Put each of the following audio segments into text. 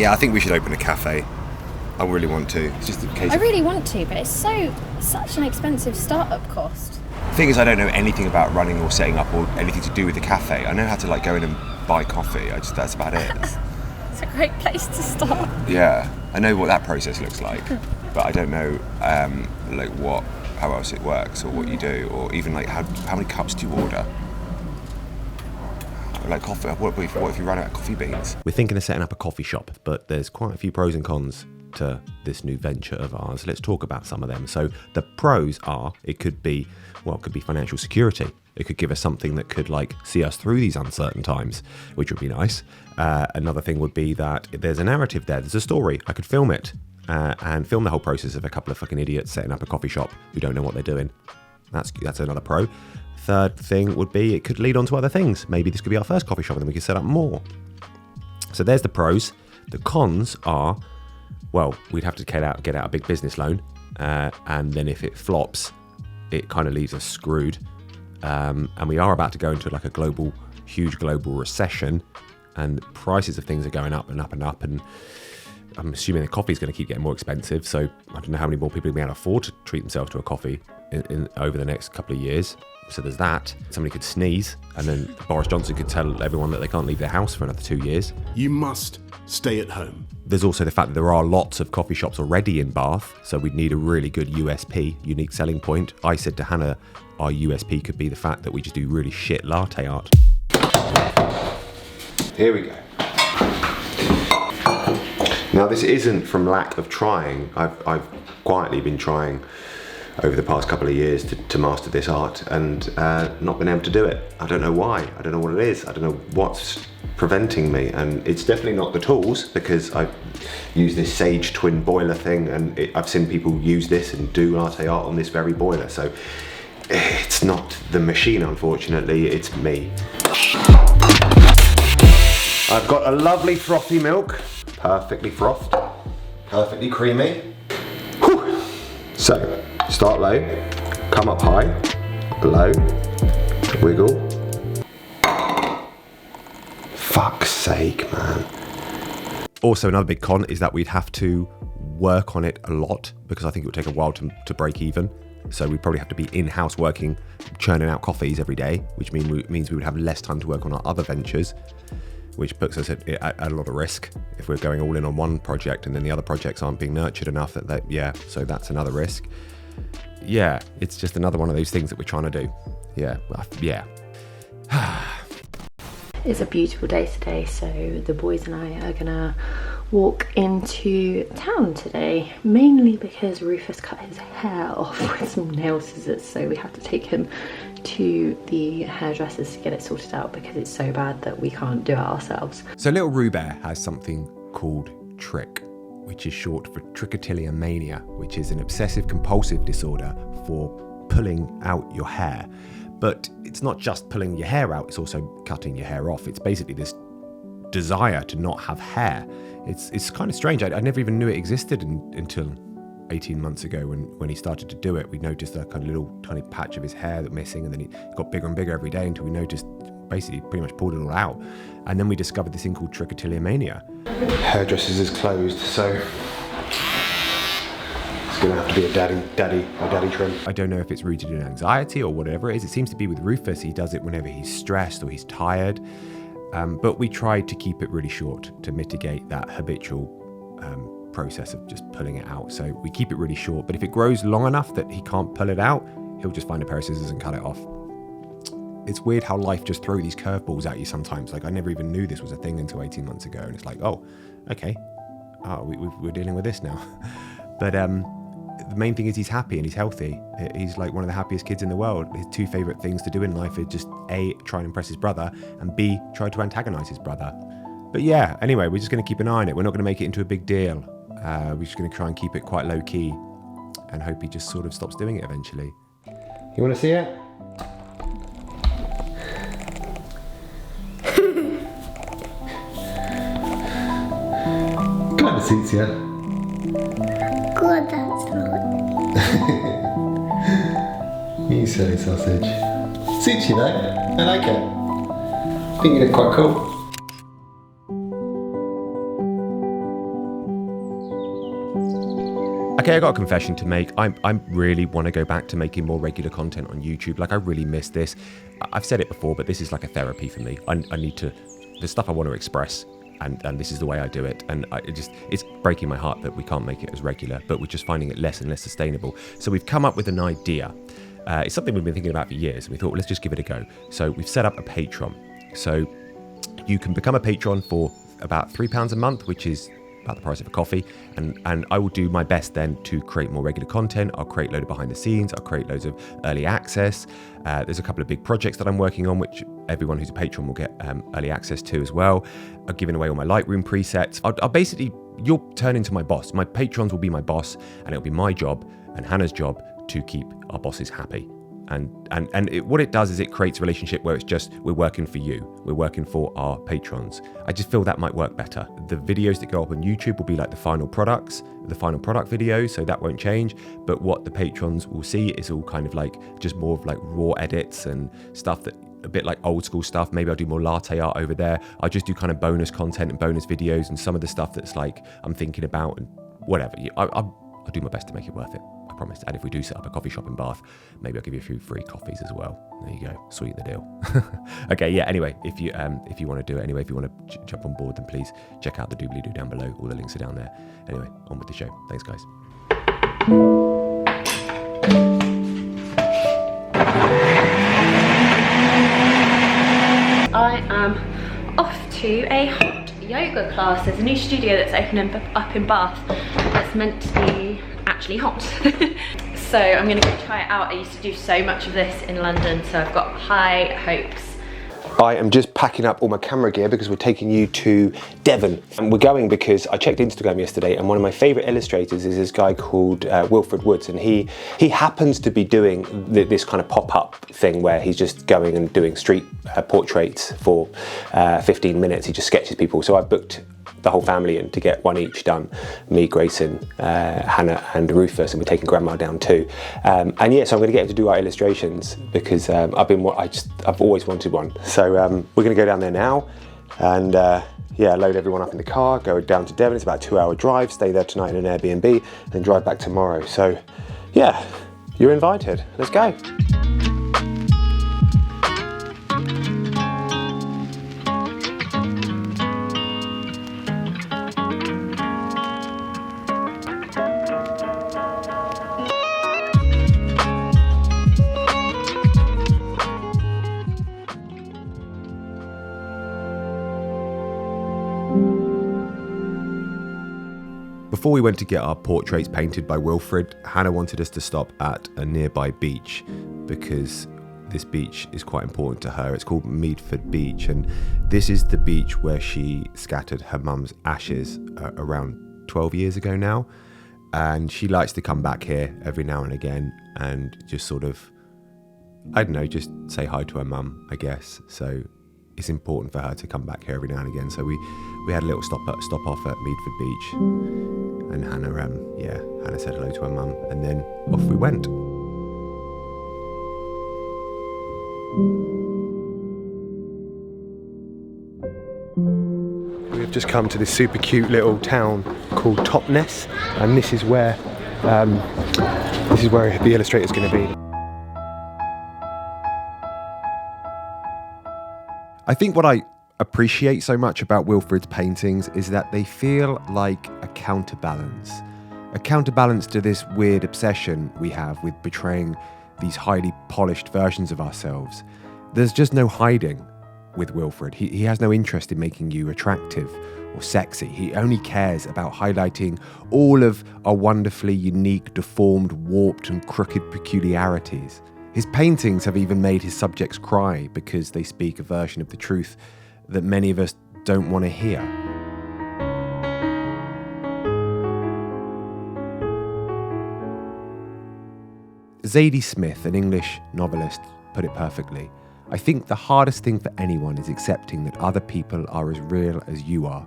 Yeah, I think we should open a cafe. I really want to. It's just a case I really want to, but it's such an expensive startup cost. The thing is, I don't know anything about running or setting up or anything to do with the cafe. I know how to like go in and buy coffee. That's about it. It's a great place to start. Yeah, I know what that process looks like, but I don't know how else it works or what you do, or even like how many cups do you order? Like coffee. What if you run out of coffee beans? We're thinking of setting up a coffee shop, but there's quite a few pros and cons to this new venture of ours. Let's talk about some of them. So the pros are it could be financial security. It could give us something that could like see us through these uncertain times, which would be nice. Another thing would be that there's a narrative there. There's a story. I could film it and film the whole process of a couple of fucking idiots setting up a coffee shop who don't know what they're doing. That's another pro. Third thing would be it could lead on to other things. Maybe this could be our first coffee shop and then we could set up more. So there's the pros. The cons are, well, we'd have to get out a big business loan, and then if it flops, it kind of leaves us screwed. And we are about to go into like a huge global recession, and prices of things are going up and up and up, and I'm assuming the coffee is going to keep getting more expensive. So I don't know how many more people are going to be able to afford to treat themselves to a coffee in over the next couple of years. So there's that. Somebody could sneeze, and then Boris Johnson could tell everyone that they can't leave their house for another 2 years. You must stay at home. There's also the fact that there are lots of coffee shops already in Bath, so we'd need a really good USP, unique selling point. I said to Hannah, our USP could be the fact that we just do really shit latte art. Here we go. Now this isn't from lack of trying. I've quietly been trying over the past couple of years to master this art and not been able to do it. I don't know why. I don't know what it is. I don't know what's preventing me, and it's definitely not the tools, because I've used this Sage twin boiler thing, and I've seen people use this and do latte art on this very boiler, so it's not the machine, unfortunately, it's me. I've got a lovely frothy milk, perfectly frothed, perfectly creamy. Whew. So, start low, come up high, low, wiggle. Fuck's sake, man. Also, another big con is that we'd have to work on it a lot, because I think it would take a while to break even. So we'd probably have to be in-house working, churning out coffees every day, which means we would have less time to work on our other ventures, which puts us at a lot of risk if we're going all in on one project and then the other projects aren't being nurtured enough. So that's another risk. Yeah, it's just another one of those things that we're trying to do. Yeah. It's a beautiful day today, so the boys and I are gonna walk into town today, mainly because Rufus cut his hair off with some nail scissors, so we have to take him to the hairdressers to get it sorted out because it's so bad that we can't do it ourselves. So little Rubert has something called trick, which is short for trichotillomania, which is an obsessive compulsive disorder for pulling out your hair. But it's not just pulling your hair out, it's also cutting your hair off. It's basically this desire to not have hair. It's kind of strange. I never even knew it existed until 18 months ago when he started to do it. We noticed a kind of little tiny patch of his hair that missing, and then it got bigger and bigger every day until we noticed basically pretty much pulled it all out. And then we discovered this thing called trichotillomania. Hairdressers is closed, so it's gonna have to be a daddy trim. I don't know if it's rooted in anxiety or whatever it is. It seems to be with Rufus. He does it whenever he's stressed or he's tired. But we tried to keep it really short to mitigate that habitual process of just pulling it out. So we keep it really short, but if it grows long enough that he can't pull it out, he'll just find a pair of scissors and cut it off. It's weird how life just throws these curveballs at you sometimes. Like, I never even knew this was a thing until 18 months ago, and it's like, oh, okay, we're dealing with this now. But the main thing is he's happy and he's healthy. He's like one of the happiest kids in the world. His two favourite things to do in life are just A, try and impress his brother, and B, try to antagonise his brother. But yeah, anyway, we're just going to keep an eye on it. We're not going to make it into a big deal. We're just going to try and keep it quite low key and hope he just sort of stops doing it eventually. You want to see it? Kind of suits you. Good, that's not. You silly sausage. Suits you though. I like it. I think you look quite cool. Okay, I got a confession to make. I really want to go back to making more regular content on YouTube. Like, I really miss this. I've said it before, but this is like a therapy for me. I need to, the stuff I want to express, and this is the way I do it. And it's breaking my heart that we can't make it as regular, but we're just finding it less and less sustainable. So we've come up with an idea. It's something we've been thinking about for years, and we thought, well, let's just give it a go. So we've set up a Patreon. So you can become a patron for about £3 a month, which is about the price of a coffee, and I will do my best then to create more regular content. I'll create a load of behind the scenes, I'll create loads of early access. There's a couple of big projects that I'm working on, which everyone who's a patron will get early access to as well. I'm giving away all my Lightroom presets. I'll basically, you'll turn into my boss. My patrons will be my boss, and it'll be my job and Hannah's job to keep our bosses happy. What it does is it creates a relationship where it's just, we're working for you, we're working for our patrons. I just feel that might work better. The videos that go up on YouTube will be like the final product videos, so that won't change. But what the patrons will see is all kind of like just more of like raw edits and stuff that a bit like old school stuff. Maybe I'll do more latte art over there. I'll just do kind of bonus content and bonus videos and some of the stuff that's like I'm thinking about and whatever. I'll do my best to make it worth it. Promised. And if we do set up a coffee shop in Bath, maybe I'll give you a few free coffees as well. There you go, sweeten the deal. Okay, yeah, anyway, if you want to do it anyway, if you want to jump on board, then please check out the doobly-doo down below. All the links are down there. Anyway, on with the show. Thanks, guys. I am off to a hot yoga class. There's a new studio that's opening up in Bath that's meant to be actually hot. So I'm gonna go try it out. I used to do so much of this in London, so I've got high hopes. I am just packing up all my camera gear because we're taking you to Devon. And we're going because I checked Instagram yesterday, and one of my favourite illustrators is this guy called Wilfrid Wood, and he happens to be doing this kind of pop-up thing where he's just going and doing street portraits for 15 minutes. He just sketches people. So I've booked the whole family in to get one each done. Me, Grayson, Hannah and Rufus, and we're taking Grandma down too. And yeah, so I'm going to get him to do our illustrations because I've always wanted one. So we're going to go down there now and yeah, load everyone up in the car, go down to Devon. It's about a 2-hour drive, stay there tonight in an Airbnb, and then drive back tomorrow. So yeah, you're invited. Let's go. Before we went to get our portraits painted by Wilfrid, Hannah wanted us to stop at a nearby beach because this beach is quite important to her. It's called Meadford Beach, and this is the beach where she scattered her mum's ashes around 12 years ago now. And she likes to come back here every now and again and just sort of, I don't know, just say hi to her mum, I guess. So it's important for her to come back here every now and again. So we had a little stop off at Meadford Beach, and Hannah said hello to her mum, and then off we went. We have just come to this super cute little town called Totnes, and this is where the illustrator's going to be. I think what I appreciate so much about Wilfrid's paintings is that they feel like a counterbalance to this weird obsession we have with portraying these highly polished versions of ourselves. There's just no hiding with Wilfrid. He has no interest in making you attractive or sexy. He only cares about highlighting all of our wonderfully unique, deformed, warped and crooked peculiarities. His paintings have even made his subjects cry because they speak a version of the truth that many of us don't want to hear. Zadie Smith, an English novelist, put it perfectly. I think the hardest thing for anyone is accepting that other people are as real as you are.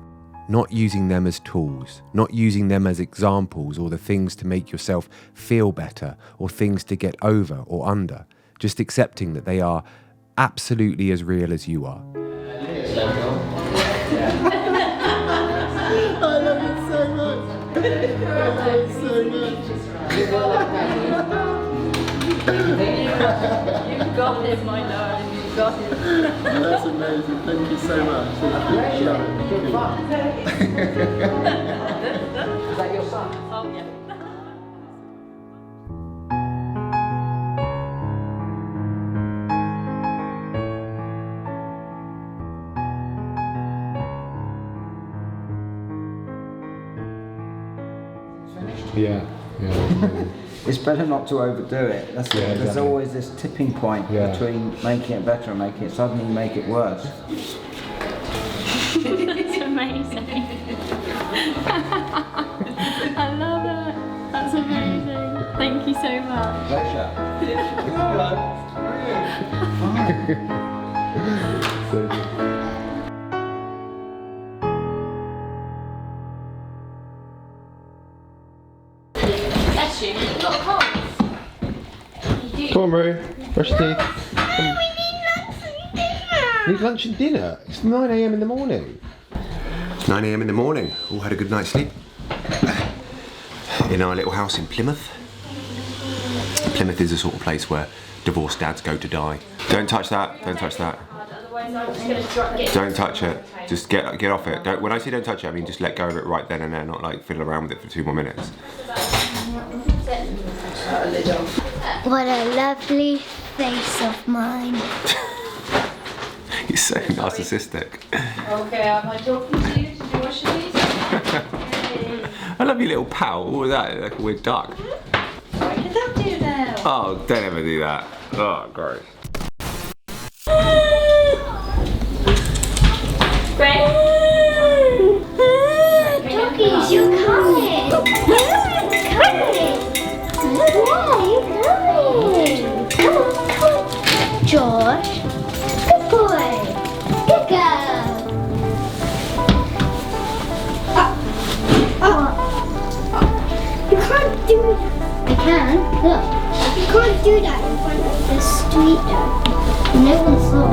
Not using them as tools, not using them as examples or the things to make yourself feel better or things to get over or under. Just accepting that they are absolutely as real as you are. I love it so much. so much. You've got it, my darling. You've got it. That's amazing. Thank you so much. Good fun. Is that your son? Oh, yeah. Yeah. It's better not to overdo it. That's Yeah, There's exactly. always this tipping point between making it better and making it suddenly make it worse. That's amazing. I love it. That's amazing. Thank you so much. Pleasure. Bless you. You've got colds. Come on, Marie. Brush your teeth. We need lunch and dinner. It's 9 a.m. in the morning. 9 a.m. in the morning. All had a good night's sleep. In our little house in Plymouth. Plymouth is the sort of place where divorced dads go to die. Don't touch that. Don't touch that. Don't touch it. Just get off it. Don't, when I say don't touch it, I mean just let go of it right then and there, not like fiddle around with it for 2 more minutes. What a lovely face of mine. You're so narcissistic. Okay, am I talking to you? Did you wash your teeth? I love your little pal. What was that? Like a weird duck. What did that do now? Oh, don't ever do that. Oh, gross. Doggies, you're coming. Come on. George. Good boy. Good girl. You can't do that. I can. Look. You can't do that in front of the street though. No one saw.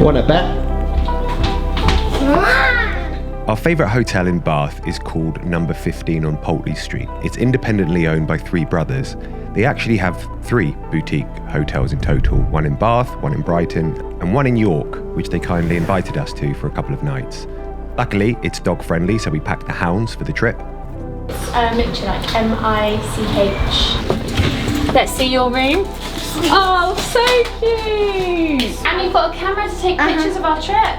Want a bet? Our favourite hotel in Bath is called Number 15 on Poultley Street. It's independently owned by 3 brothers. They actually have 3 boutique hotels in total, one in Bath, one in Brighton, and one in York, which they kindly invited us to for a couple of nights. Luckily, it's dog friendly, so we packed the hounds for the trip. Michalaks, M-I-C-H. Let's see your room. Oh, so cute! And you've got a camera to take pictures of our trip.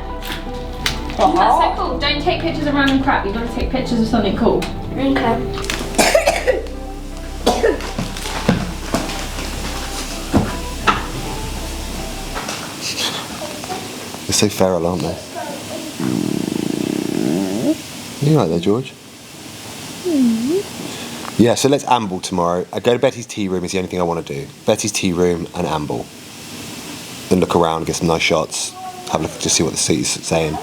That's so cool. Don't take pictures of random crap. You've got to take pictures of something cool. Okay. They're so feral, aren't they? You like that, George? Yeah, so let's amble tomorrow. I go to Betty's tea room is the only thing I want to do. Betty's tea room and amble. Then look around, get some nice shots, have a look, just see what the city's saying.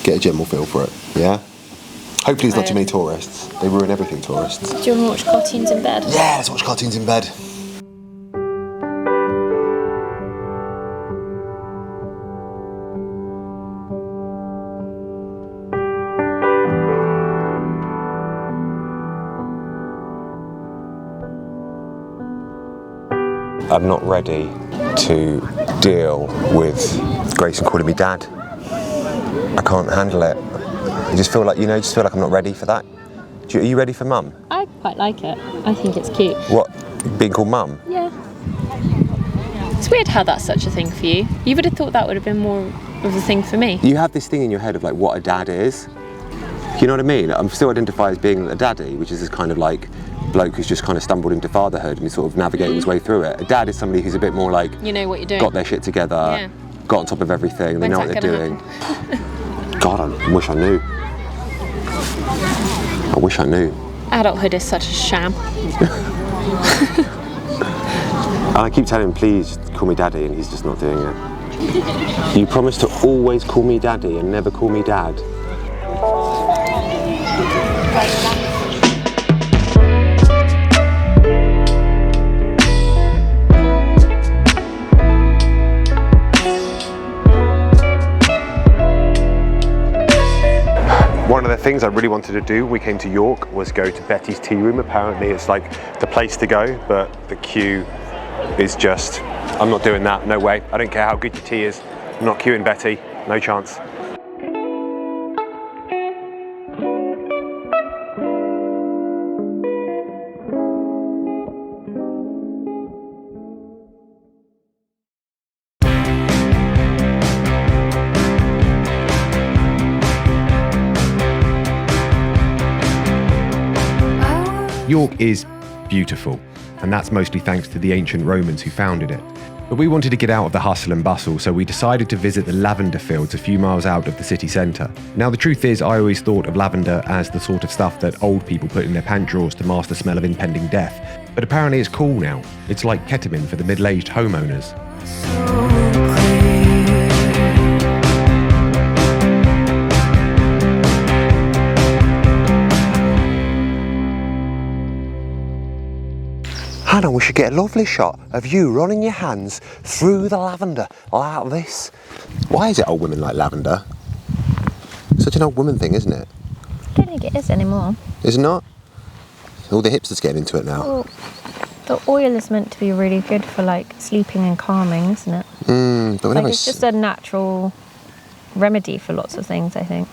Get a general feel for it, yeah? Hopefully there's not too many tourists. They ruin everything, tourists. Do you want to watch cartoons in bed? Yeah, let's watch cartoons in bed. I'm not ready to deal with Grayson calling me dad. I can't handle it. I just feel like, I'm not ready for that. Are you ready for mum? I quite like it. I think it's cute. What? Being called mum? Yeah. It's weird how that's such a thing for you. You would have thought that would have been more of a thing for me. You have this thing in your head of like what a dad is. You know what I mean? I'm still identified as being a daddy, which is this kind of like bloke who's just kind of stumbled into fatherhood and he's sort of navigating his way through it. A dad is somebody who's a bit more like, you know what you're doing. Got their shit together, got on top of everything, they know what they're doing. God, I wish I knew. I wish I knew. Adulthood is such a sham. And I keep telling him, please call me daddy, and he's just not doing it. You promise to always call me daddy and never call me dad. One of the things I really wanted to do when we came to York was go to Betty's Tea Room. Apparently it's like the place to go, but the queue is just, I'm not doing that, no way. I don't care how good your tea is, I'm not queuing Betty, no chance. York is beautiful, and that's mostly thanks to the ancient Romans who founded it. But we wanted to get out of the hustle and bustle, so we decided to visit the lavender fields a few miles out of the city centre. Now, the truth is, I always thought of lavender as the sort of stuff that old people put in their pant drawers to mask the smell of impending death. But apparently it's cool now. It's like ketamine for the middle-aged homeowners. Hannah, we should get a lovely shot of you running your hands through the lavender like this. Why is it old women like lavender? It's such an old woman thing, isn't it? I don't think it is anymore. Is it not? All the hipsters getting into it now. Well, the oil is meant to be really good for like sleeping and calming, isn't it? But Like it's just a natural remedy for lots of things, I think.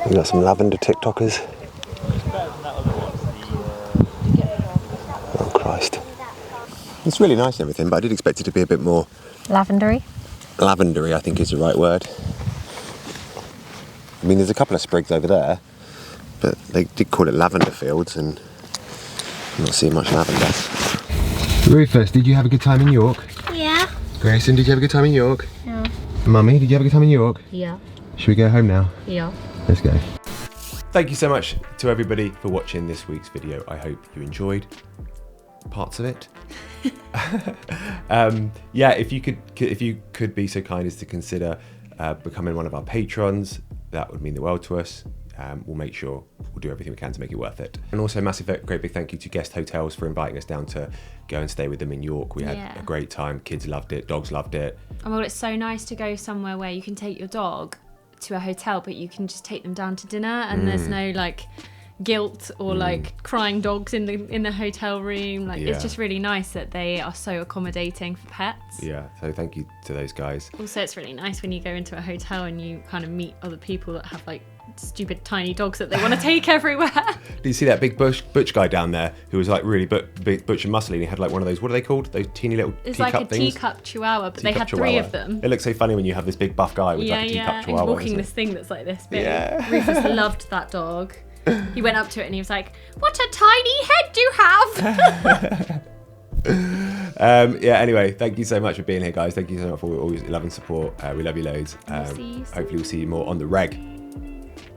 We got some lavender TikTokers. Oh Christ. It's really nice and everything, but I did expect it to be a bit more Lavendery? lavendery, I think is the right word. I mean, there's a couple of sprigs over there, but they did call it lavender fields, and I'm not seeing much lavender. Rufus, did you have a good time in York? Yeah. Grayson, did you have a good time in York? Yeah. Mummy, did you have a good time in York? Yeah. Should we go home now? Yeah. Let's go. Thank you so much to everybody for watching this week's video. I hope you enjoyed parts of it. Yeah, if you could be so kind as to consider becoming one of our patrons, that would mean the world to us. We'll make sure we'll do everything we can to make it worth it. And also a massive, great big thank you to Guest Hotels for inviting us down to go and stay with them in York. We had a great time. Kids loved it. Dogs loved it. Oh, well, it's so nice to go somewhere where you can take your dog to a hotel, but you can just take them down to dinner, and there's no like guilt or like crying dogs in the hotel room. Like it's just really nice that they are so accommodating for pets. Yeah, so thank you to those guys. Also, it's really nice when you go into a hotel and you kind of meet other people that have like stupid tiny dogs that they want to take everywhere. Did you see that big butch guy down there who was like really big, butch and muscly, and he had like one of those, what are they called? Those teeny little It's teacup like a things? teacup chihuahua, but they Teacup had three chihuahua. of them. It looks so funny when you have this big buff guy with like a teacup chihuahua. He's walking isn't it? this thing that's like this big. Yeah. Rufus loved that dog. He went up to it and he was like, "What a tiny head you have!" Yeah, anyway, thank you so much for being here, guys. Thank you so much for all your love and support. We love you loads. Hopefully we'll see you more on the reg.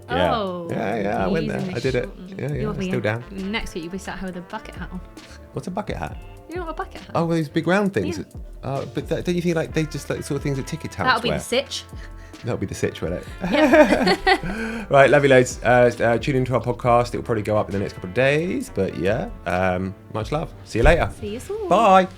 Yeah. Oh. Yeah, I went there. I did it. Yeah, You'll be still down. Next week you'll be sat here with a bucket hat on. What's a bucket hat? You know what a bucket hat? Oh, well, these big round things. Yeah. But don't you think like they just like sort of things that ticket touts That'll be wear? the sitch. That'll be the sitch, won't it? Yeah. Right, love you loads. Tune into our podcast. It will probably go up in the next couple of days. But yeah, much love. See you later. See you soon. Bye.